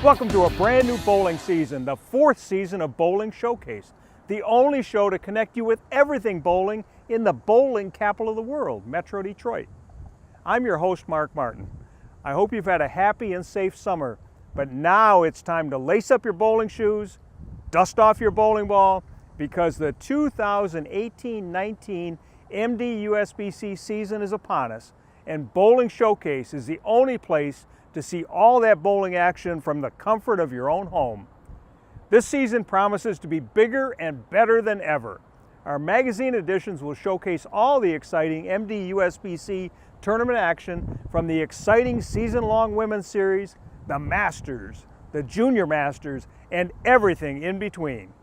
Welcome to a brand new bowling season, the 4th season of Bowling Showcase, the only show to connect you with everything bowling in the bowling capital of the world, Metro Detroit. I'm your host, Mark Martin. I hope you've had a happy and safe summer, but now it's time to lace up your bowling shoes, dust off your bowling ball, because the 2018-19 MD USBC season is upon us, and Bowling Showcase is the only place to see all that bowling action from the comfort of your own home. This season promises to be bigger and better than ever. Our magazine editions will showcase all the exciting MD USBC tournament action, from the exciting season-long women's series, the Masters, the Junior Masters, and everything in between.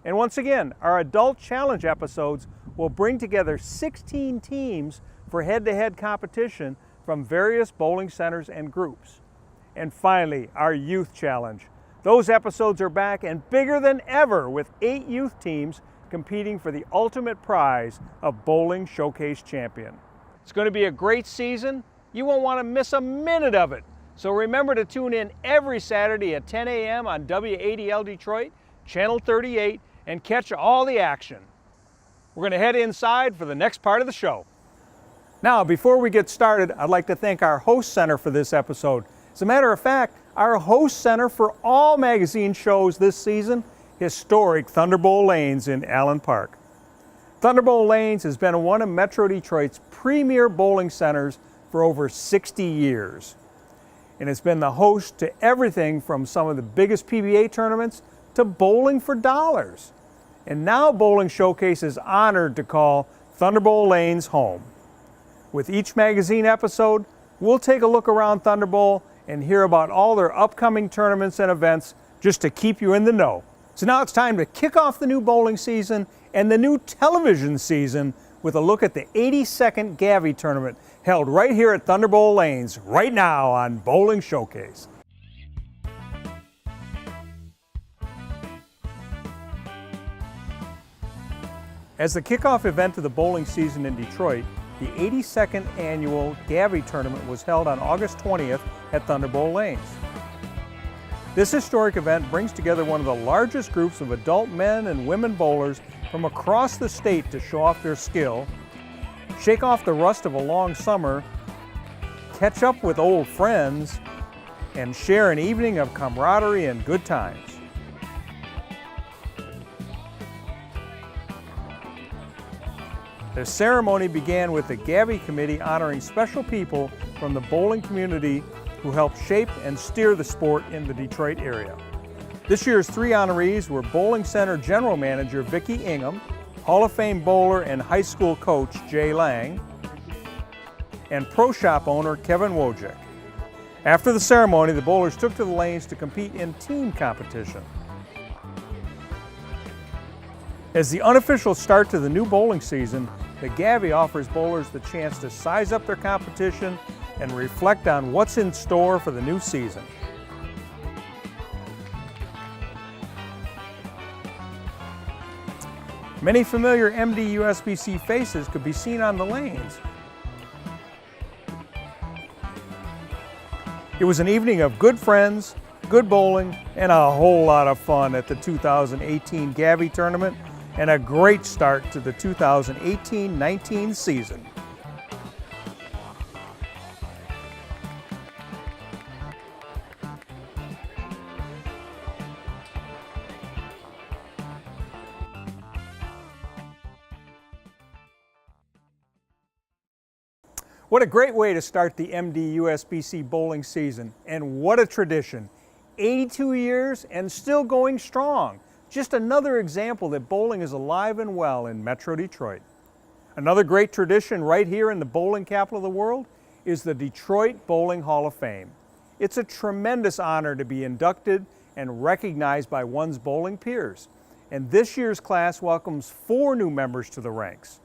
And once again, our Adult Challenge episodes will bring together 16 teams for head-to-head competition from various bowling centers and groups. And finally, our Youth Challenge. Those episodes are back and bigger than ever, with 8 youth teams competing for the ultimate prize of Bowling Showcase Champion. It's going to be a great season. You won't want to miss a minute of it. So remember to tune in every Saturday at 10 a.m. on WADL Detroit, Channel 38, and catch all the action. We're going to head inside for the next part of the show. Now, before we get started, I'd like to thank our host center for this episode. As a matter of fact, our host center for all magazine shows this season, historic Thunderbowl Lanes in Allen Park. Thunderbowl Lanes has been one of Metro Detroit's premier bowling centers for over 60 years. And it's been the host to everything from some of the biggest PBA tournaments to bowling for dollars. And now Bowling Showcase is honored to call Thunderbowl Lanes home. With each magazine episode, we'll take a look around Thunderbowl and hear about all their upcoming tournaments and events, just to keep you in the know. So now it's time to kick off the new bowling season and the new television season with a look at the 82nd Gavie tournament, held right here at Thunderbowl Lanes right now on Bowling Showcase. As the kickoff event of the bowling season in Detroit, the 82nd annual Gavie tournament was held on August 20th at Thunderbowl Lanes. This historic event brings together one of the largest groups of adult men and women bowlers from across the state to show off their skill, shake off the rust of a long summer, catch up with old friends, and share an evening of camaraderie and good times. The ceremony began with the Gavie Committee honoring special people from the bowling community who helped shape and steer the sport in the Detroit area. This year's 3 honorees were Bowling Center General Manager Vicki Ingham, Hall of Fame bowler and high school coach Jay Lang, and Pro Shop owner Kevin Wojcik. After the ceremony, the bowlers took to the lanes to compete in team competition. As the unofficial start to the new bowling season, the Gavie offers bowlers the chance to size up their competition and reflect on what's in store for the new season. Many familiar MD USBC faces could be seen on the lanes. It was an evening of good friends, good bowling, and a whole lot of fun at the 2018 Gavie tournament, and a great start to the 2018-19 season. What a great way to start the MD USBC bowling season, and what a tradition. 82 years and still going strong. Just another example that bowling is alive and well in Metro Detroit. Another great tradition right here in the bowling capital of the world is the Detroit Bowling Hall of Fame. It's a tremendous honor to be inducted and recognized by one's bowling peers. And this year's class welcomes 4 new members to the ranks.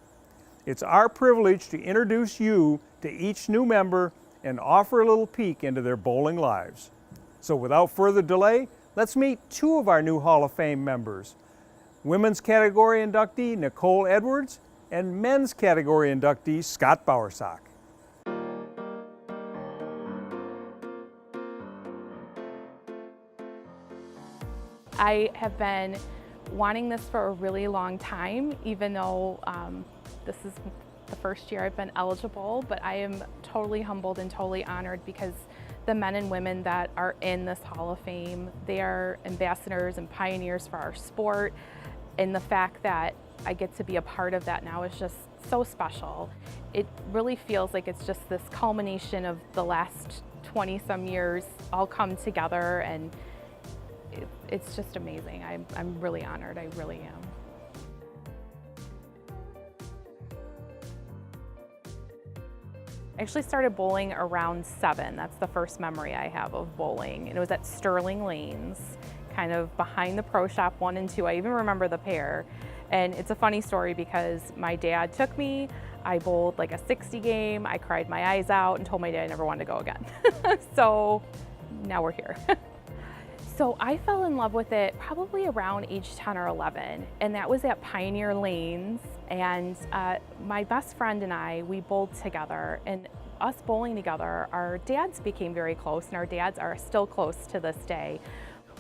It's our privilege to introduce you to each new member and offer a little peek into their bowling lives. So without further delay, let's meet 2 of our new Hall of Fame members. Women's category inductee Nicole Edwards and men's category inductee Scott Bowersock. I have been wanting this for a really long time, even though this is the first year I've been eligible, but I am totally humbled and totally honored because the men and women that are in this Hall of Fame, they are ambassadors and pioneers for our sport, and the fact that I get to be a part of that now is just so special. It really feels like it's just this culmination of the last 20-some years all come together, and it's just amazing. I'm really honored, I really am. I actually started bowling around 7. That's the first memory I have of bowling. And it was at Sterling Lanes, kind of behind the Pro Shop 1 and 2. I even remember the pair. And it's a funny story because my dad took me, I bowled like a 60 game, I cried my eyes out and told my dad I never wanted to go again. So now we're here. So I fell in love with it probably around age 10 or 11, and that was at Pioneer Lanes. And my best friend and I, we bowled together, and us bowling together, our dads became very close, and our dads are still close to this day.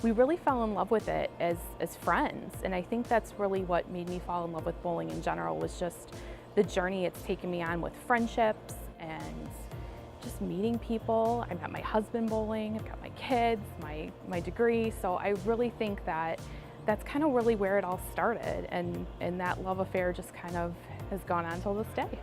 We really fell in love with it as friends, and I think that's really what made me fall in love with bowling in general, was just the journey it's taken me on with friendships and just meeting people. I met my husband bowling, I've got my kids, my degree, so I really think that that's kind of really where it all started, and that love affair just kind of has gone on till this day.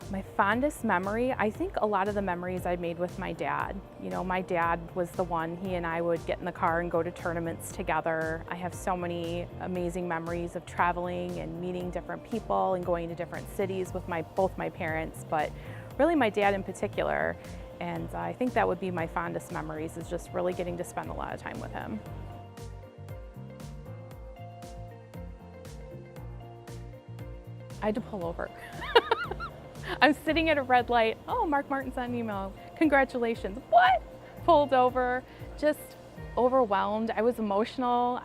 My fondest memory, I think a lot of the memories I made with my dad. You know, my dad was the one, he and I would get in the car and go to tournaments together. I have so many amazing memories of traveling and meeting different people and going to different cities with both my parents, but really my dad in particular. And I think that would be my fondest memories, is just really getting to spend a lot of time with him. I had to pull over. I'm sitting at a red light. Oh, Mark Martin sent an email. Congratulations. What? Pulled over, just overwhelmed. I was emotional.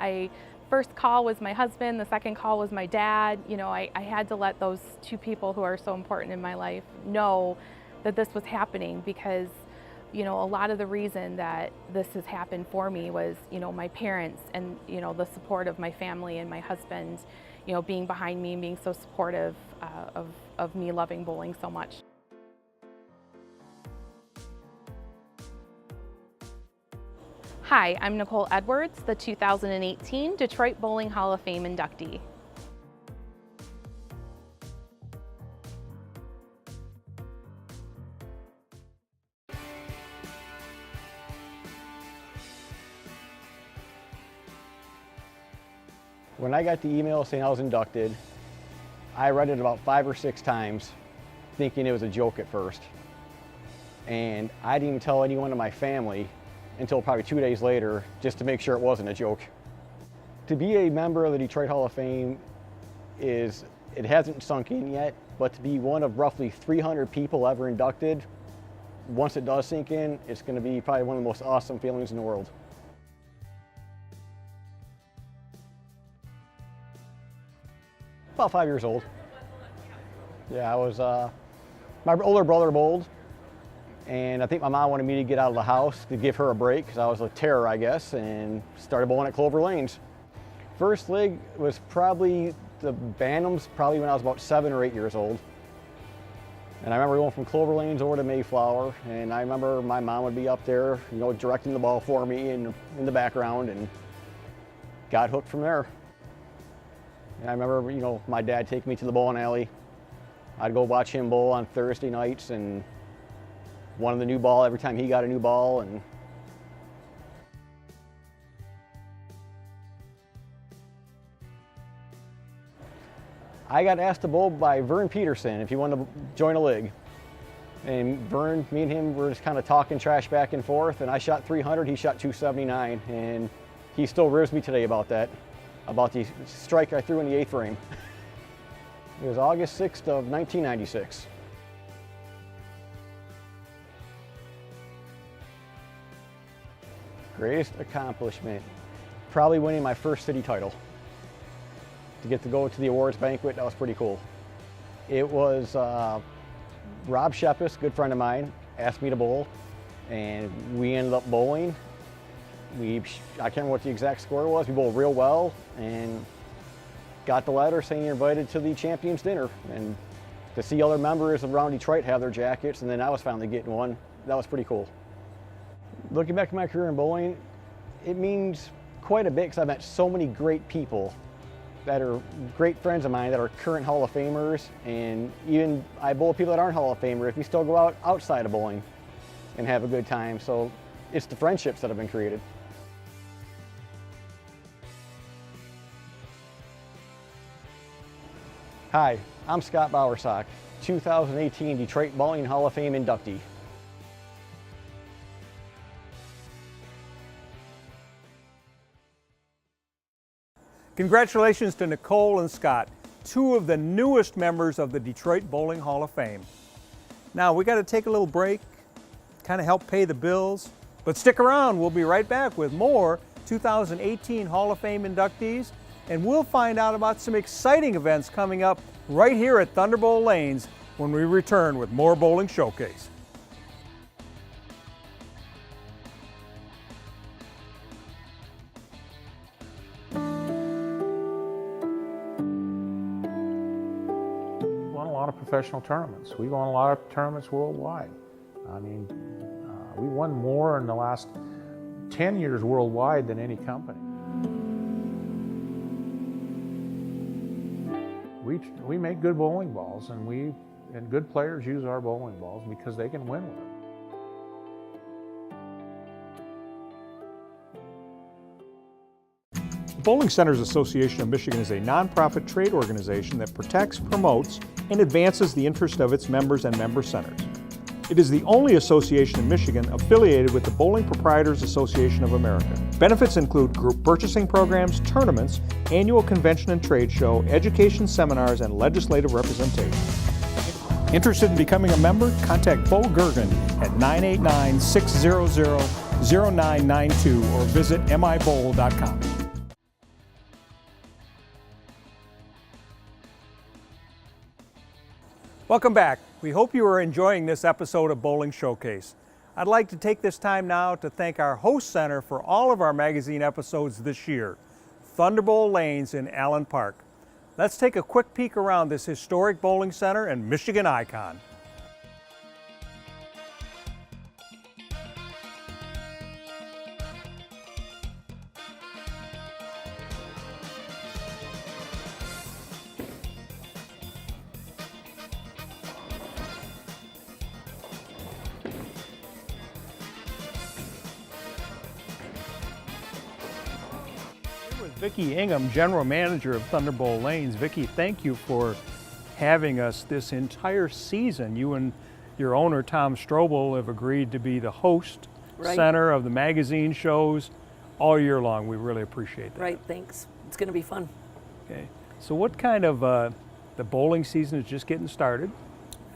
First call was my husband. The second call was my dad. You know, I had to let those two people who are so important in my life know that this was happening, because, you know, a lot of the reason that this has happened for me was, you know, my parents and, you know, the support of my family and my husband, you know, being behind me and being so supportive of me loving bowling so much. Hi, I'm Nicole Edwards, the 2018 Detroit Bowling Hall of Fame inductee. When I got the email saying I was inducted, I read it about 5 or 6 times, thinking it was a joke at first. And I didn't even tell anyone in my family until probably 2 days later, just to make sure it wasn't a joke. To be a member of the Detroit Hall of Fame it hasn't sunk in yet, but to be one of roughly 300 people ever inducted, once it does sink in, it's going to be probably one of the most awesome feelings in the world. About 5 years old. Yeah, I was, my older brother bowled, and I think my mom wanted me to get out of the house to give her a break, because I was a terror, I guess, and started bowling at Clover Lanes. First league was probably the Bantams, probably when I was about 7 or 8 years old. And I remember going from Clover Lanes over to Mayflower, and I remember my mom would be up there, you know, directing the ball for me in the background, and got hooked from there. And I remember, you know, my dad taking me to the bowling alley. I'd go watch him bowl on Thursday nights and wanted the new ball every time he got a new ball. And I got asked to bowl by Vern Peterson if he wanted to join a league. And Vern, me and him were just kind of talking trash back and forth, and I shot 300, he shot 279, and he still ribs me today about that. About the strike I threw in the 8th frame. It was August 6th of 1996. Greatest accomplishment, probably winning my first city title. To get to go to the awards banquet, that was pretty cool. It was Rob Shepis, good friend of mine, asked me to bowl, and we ended up bowling. I can't remember what the exact score was. We bowled real well and got the letter saying you're invited to the champions dinner. And to see other members around Detroit have their jackets, and then I was finally getting one, that was pretty cool. Looking back at my career in bowling, it means quite a bit because I've met so many great people that are great friends of mine that are current Hall of Famers, and even I bowl people that aren't Hall of Famer if you still go out outside of bowling and have a good time. So it's the friendships that have been created. Hi, I'm Scott Bowersock, 2018 Detroit Bowling Hall of Fame inductee. Congratulations to Nicole and Scott, two of the newest members of the Detroit Bowling Hall of Fame. Now we got to take a little break, kind of help pay the bills, but stick around, we'll be right back with more 2018 Hall of Fame inductees, and we'll find out about some exciting events coming up right here at Thunderbowl Lanes when we return with more Bowling Showcase. Professional tournaments. We won a lot of tournaments worldwide. I mean, we won more in the last 10 years worldwide than any company. We make good bowling balls, and good players use our bowling balls because they can win with them. The Bowling Centers Association of Michigan is a nonprofit trade organization that protects, promotes, and advances the interest of its members and member centers. It is the only association in Michigan affiliated with the Bowling Proprietors Association of America. Benefits include group purchasing programs, tournaments, annual convention and trade show, education seminars, and legislative representation. Interested in becoming a member? Contact Bo Gergen at 989-600-0992 or visit mibowl.com. Welcome back. We hope you are enjoying this episode of Bowling Showcase. I'd like to take this time now to thank our host center for all of our magazine episodes this year, Thunderbowl Lanes in Allen Park. Let's take a quick peek around this historic bowling center and Michigan icon. Vicki Ingham, General Manager of Thunderbowl Lanes. Vicki, thank you for having us this entire season. You and your owner, Tom Strobel, have agreed to be the host center of the magazine shows all year long. We really appreciate that. Right, thanks. It's going to be fun. Okay, so what kind of, the bowling season is just getting started.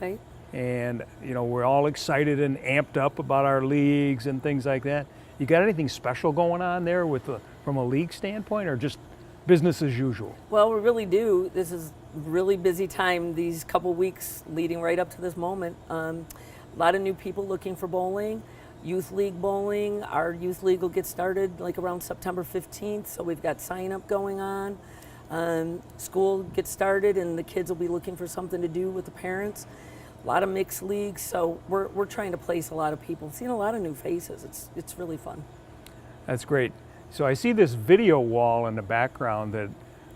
Right. And, you know, we're all excited and amped up about our leagues and things like that. You got anything special going on there from a league standpoint, or just business as usual? Well, we really do. This is a really busy time, these couple weeks leading right up to this moment. A lot of new people looking for bowling, youth league bowling. Our youth league will get started like around September 15th, so we've got sign up going on. School gets started and the kids will be looking for something to do with the parents. A lot of mixed leagues, so we're trying to place a lot of people. Seeing a lot of new faces. It's really fun. That's great. So I see this video wall in the background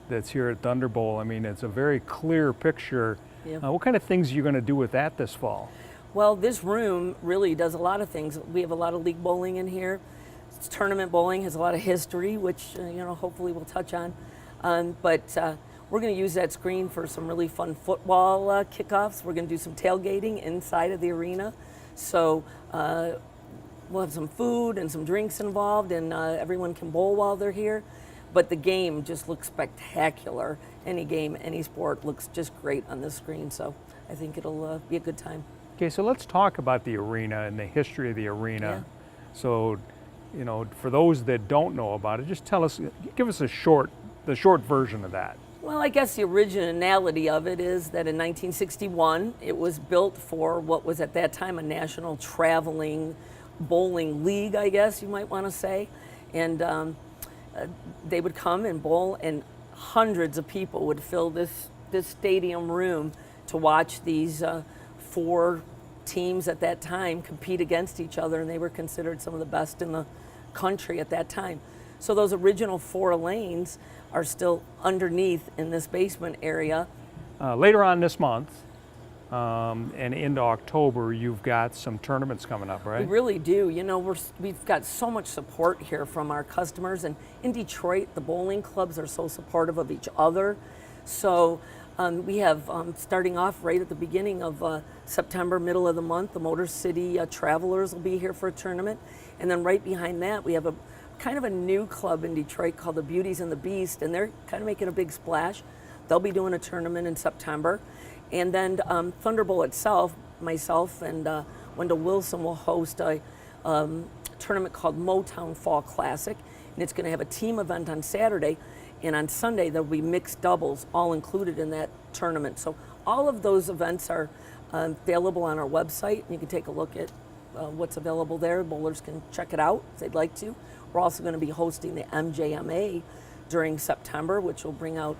that's here at Thunderbowl. I mean, it's a very clear picture. Yeah. What kind of things are you going to do with that this fall? Well, this room really does a lot of things. We have a lot of league bowling in here. Tournament bowling has a lot of history, which hopefully we'll touch on. But we're going to use that screen for some really fun football kickoffs. We're going to do some tailgating inside of the arena. So we'll have some food and some drinks involved, and everyone can bowl while they're here. But the game just looks spectacular. Any game, any sport looks just great on this screen. So I think it'll be a good time. Okay, so let's talk about the arena and the history of the arena. Yeah. So, for those that don't know about it, just give us the short version of that. Well, I guess the originality of it is that in 1961, it was built for what was at that time a national traveling bowling league, I guess you might want to say. And they would come and bowl, and hundreds of people would fill this stadium room to watch these 4 teams at that time compete against each other, and they were considered some of the best in the country at that time. So those original 4 lanes are still underneath in this basement area. Later on this month and into October, you've got some tournaments coming up, right? We really do. You know, we've got so much support here from our customers, and in Detroit, the bowling clubs are so supportive of each other. So we have, starting off right at the beginning of September, middle of the month, the Motor City Travelers will be here for a tournament. And then right behind that, we have a kind of a new club in Detroit called the Beauties and the Beast, and they're kind of making a big splash. They'll be doing a tournament in September. And then Thunderbowl itself, myself and Wendell Wilson will host a tournament called Motown Fall Classic, and it's going to have a team event on Saturday, and on Sunday there'll be mixed doubles all included in that tournament. So all of those events are available on our website, and you can take a look at what's available there. Bowlers can check it out if they'd like to. We're also going to be hosting the MJMA during September, which will bring out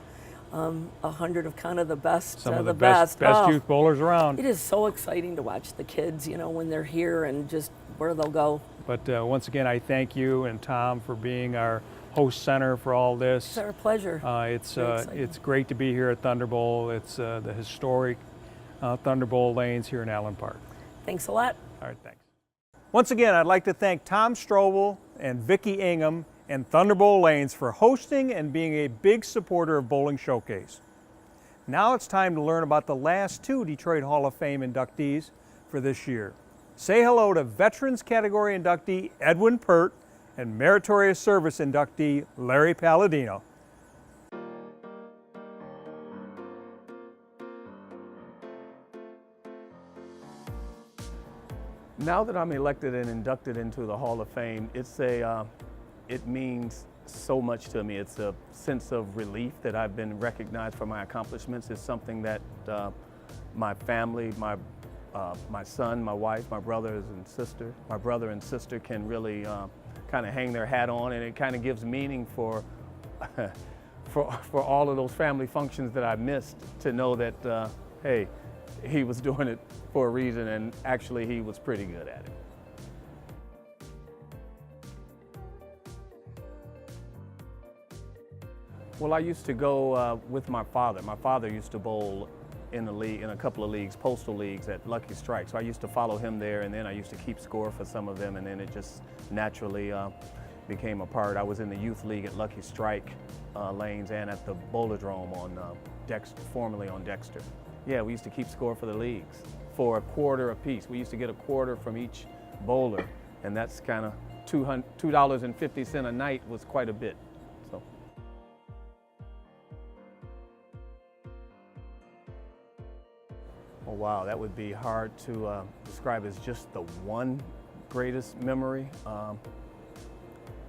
100 of kind of the best, Some of the best youth bowlers around. It is so exciting to watch the kids, you know, when they're here and just where they'll go. But once again, I thank you and Tom for being our host center for all this. It's our pleasure. It's great to be here at Thunderbowl. It's the historic Thunderbowl lanes here in Allen Park. Thanks a lot. All right, thanks. Once again, I'd like to thank Tom Strobel and Vicki Ingham and Thunderbowl Lanes for hosting and being a big supporter of Bowling Showcase. Now it's time to learn about the last 2 Detroit Hall of Fame inductees for this year. Say hello to Veterans Category inductee Edwin Pert and Meritorious Service inductee Larry Palladino. Now that I'm elected and inducted into the Hall of Fame, it means so much to me. It's a sense of relief that I've been recognized for my accomplishments. It's something that my family, my son, my wife, my brother and sister can really kind of hang their hat on, and it kind of gives meaning for all of those family functions that I missed, to know that, hey, he was doing it for a reason, and actually he was pretty good at it. Well, I used to go with my father. My father used to bowl in the league, in a couple of leagues, postal leagues at Lucky Strike. So I used to follow him there, and then I used to keep score for some of them, and then it just naturally became a part. I was in the youth league at Lucky Strike lanes and at the Bowlerdrome on Dexter, formerly on Dexter. Yeah, we used to keep score for the leagues for a quarter apiece. We used to get a quarter from each bowler, and that's kind of $2.50 a night was quite a bit. So. Oh wow, that would be hard to describe as just the one greatest memory.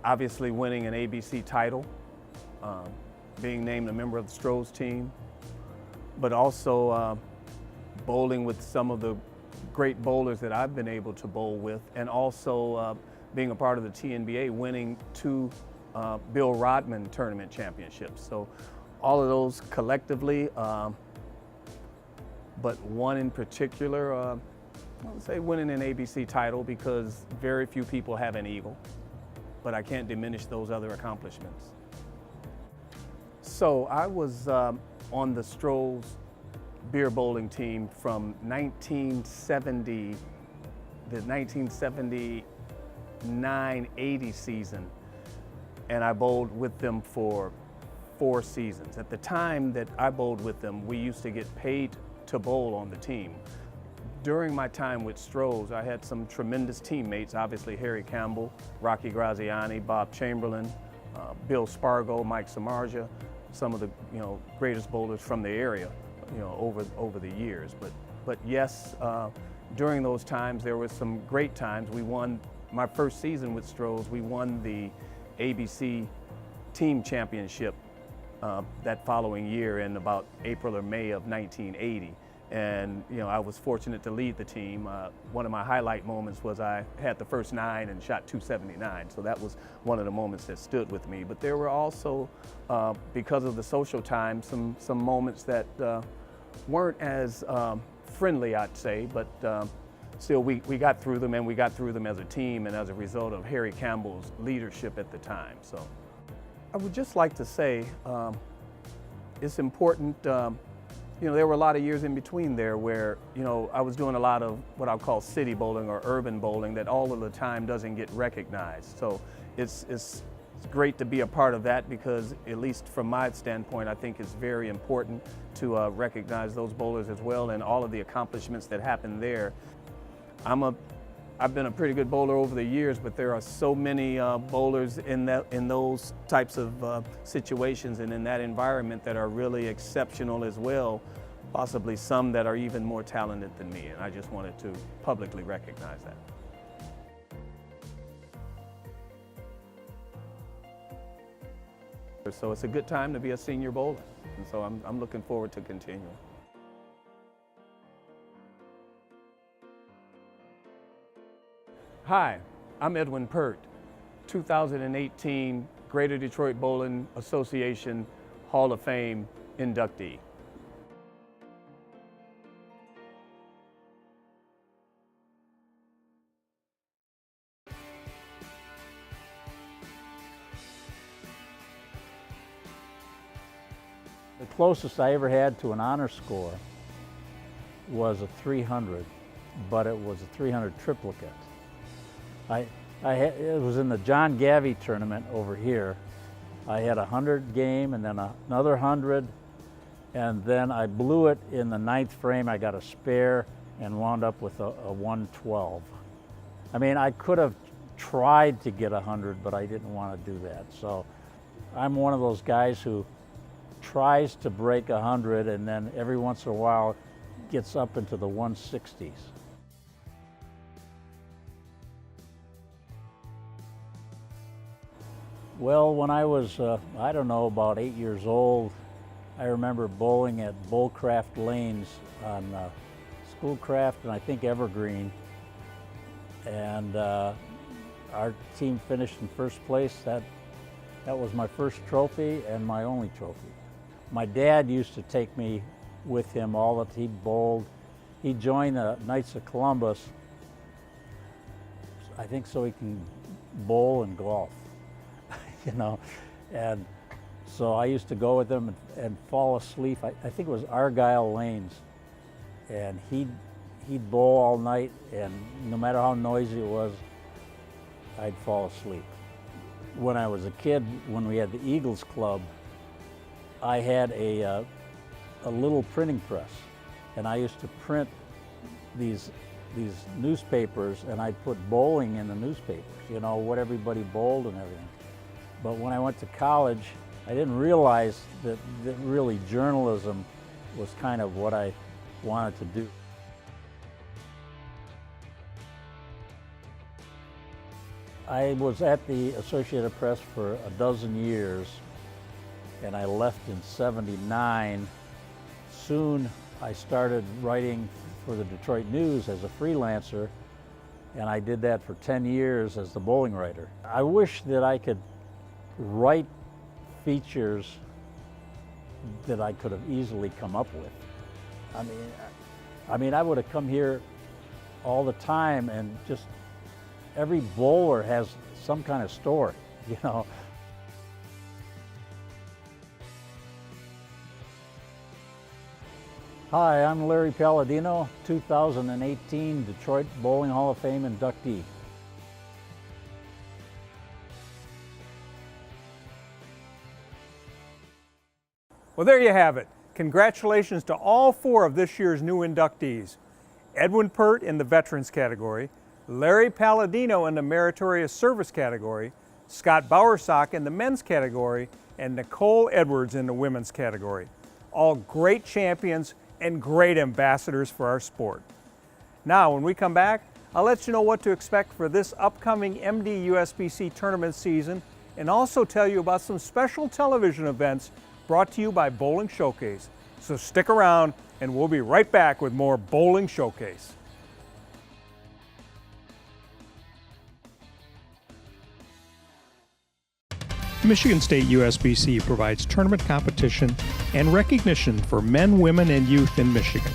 Obviously winning an ABC title, being named a member of the Stroh's team, but also bowling with some of the great bowlers that I've been able to bowl with, and also being a part of the TNBA, winning 2 Bill Rodman tournament championships. So all of those collectively, but one in particular, I would say winning an ABC title, because very few people have an eagle, but I can't diminish those other accomplishments. So I was on the Stroh's beer bowling team from the 1979-80 season, and I bowled with them for 4 seasons. At the time that I bowled with them, we used to get paid to bowl on the team. During my time with Stroh's, I had some tremendous teammates, obviously Harry Campbell, Rocky Graziani, Bob Chamberlain, Bill Spargo, Mike Samardzija, some of the greatest bowlers from the area, over the years. But yes, during those times there were some great times. We won my first season with Stroh's. We won the ABC team championship that following year in about April or May of 1980. And I was fortunate to lead the team. One of my highlight moments was I had the first 9 and shot 279. So that was one of the moments that stood with me. But there were also, because of the social time, some moments that weren't as friendly, I'd say, but still we got through them, and we got through them as a team and as a result of Harry Campbell's leadership at the time. So I would just like to say it's important. There were a lot of years in between there where, I was doing a lot of what I'll call city bowling or urban bowling that all of the time doesn't get recognized. So it's great to be a part of that, because at least from my standpoint, I think it's very important to recognize those bowlers as well and all of the accomplishments that happen there. I've been a pretty good bowler over the years, but there are so many bowlers in those types of situations and in that environment that are really exceptional as well, possibly some that are even more talented than me, and I just wanted to publicly recognize that. So it's a good time to be a senior bowler, and so I'm looking forward to continuing. Hi, I'm Edwin Pert, 2018 Greater Detroit Bowling Association Hall of Fame inductee. The closest I ever had to an honor score was a 300, but it was a 300 triplicate. It was in the John Gavie tournament over here. I had a 100 game and then another 100, and then I blew it in the 9th frame. I got a spare and wound up with a 112. I mean, I could have tried to get 100, but I didn't want to do that. So I'm one of those guys who tries to break 100 and then every once in a while gets up into the 160s. Well, when I was, I don't know, about 8 years old, I remember bowling at Bowlcraft Lanes on Schoolcraft and I think Evergreen. And our team finished in first place. That was my first trophy and my only trophy. My dad used to take me with him all that he bowled. He joined the Knights of Columbus, I think so he can bowl and golf. And so I used to go with him and fall asleep. I think it was Argyle Lanes, and he'd bowl all night, and no matter how noisy it was, I'd fall asleep. When I was a kid, when we had the Eagles Club, I had a little printing press, and I used to print these newspapers, and I'd put bowling in the newspapers, what everybody bowled and everything. But when I went to college, I didn't realize that really journalism was kind of what I wanted to do. I was at the Associated Press for a dozen years, and I left in '79. Soon I started writing for the Detroit News as a freelancer, and I did that for 10 years as the bowling writer. I wish that I could write features that I could have easily come up with. I mean, I would have come here all the time, and just every bowler has some kind of story, Hi, I'm Larry Palladino, 2018 Detroit Bowling Hall of Fame inductee. Well, there you have it. Congratulations to all 4 of this year's new inductees. Edwin Pert in the Veterans category, Larry Palladino in the Meritorious Service category, Scott Bowersock in the Men's category, and Nicole Edwards in the Women's category. All great champions and great ambassadors for our sport. Now, when we come back, I'll let you know what to expect for this upcoming MD USBC tournament season, and also tell you about some special television events brought to you by Bowling Showcase. So stick around and we'll be right back with more Bowling Showcase. Michigan State USBC provides tournament competition and recognition for men, women, and youth in Michigan.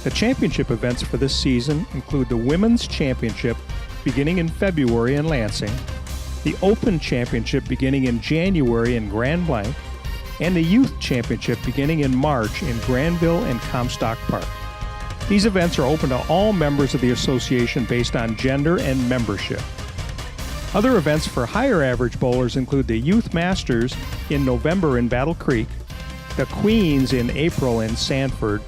The championship events for this season include the Women's Championship beginning in February in Lansing, the Open Championship beginning in January in Grand Blanc, and the Youth Championship beginning in March in Granville and Comstock Park. These events are open to all members of the association based on gender and membership. Other events for higher average bowlers include the Youth Masters in November in Battle Creek, the Queens in April in Sanford,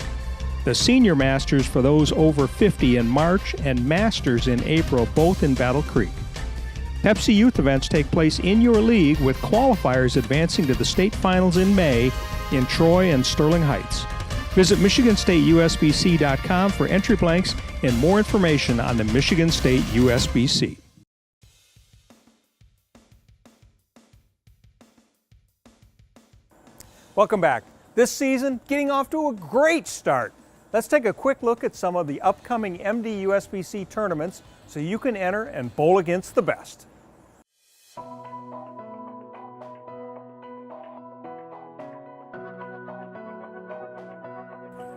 the Senior Masters for those over 50 in March, and Masters in April, both in Battle Creek. Pepsi Youth events take place in your league with qualifiers advancing to the state finals in May in Troy and Sterling Heights. Visit MichiganStateUSBC.com for entry blanks and more information on the Michigan State USBC. Welcome back. This season, getting off to a great start. Let's take a quick look at some of the upcoming MD USBC tournaments so you can enter and bowl against the best.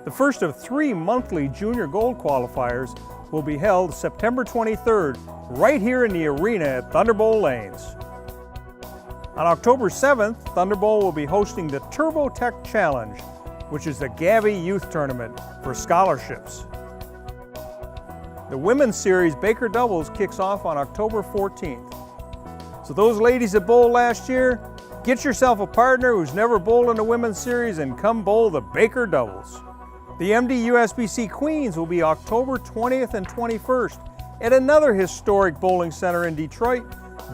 The first of 3 monthly Junior Gold qualifiers will be held September 23rd right here in the arena at Thunderbowl Lanes. On October 7th, Thunderbowl will be hosting the Turbo Tech Challenge, which is the Gavie Youth Tournament for scholarships. The Women's Series Baker Doubles kicks off on October 14th. So those ladies that bowled last year, get yourself a partner who's never bowled in the Women's Series and come bowl the Baker Doubles. The MD USBC Queens will be October 20th and 21st at another historic bowling center in Detroit,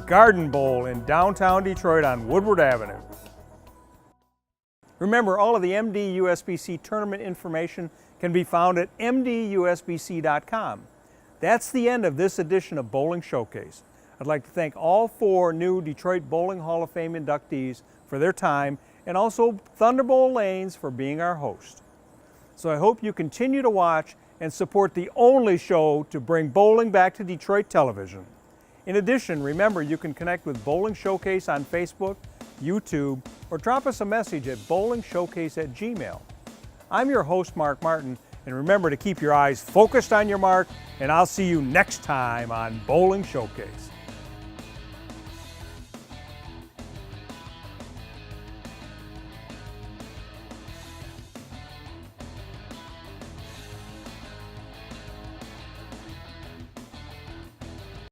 Garden Bowl in downtown Detroit on Woodward Avenue. Remember, all of the MD USBC tournament information can be found at mdusbc.com. That's the end of this edition of Bowling Showcase. I'd like to thank all 4 new Detroit Bowling Hall of Fame inductees for their time, and also Thunderbowl Lanes for being our host. So I hope you continue to watch and support the only show to bring bowling back to Detroit television. In addition, remember you can connect with Bowling Showcase on Facebook, YouTube, or drop us a message at bowlingshowcase@gmail.com. I'm your host, Mark Martin, and remember to keep your eyes focused on your mark, and I'll see you next time on Bowling Showcase.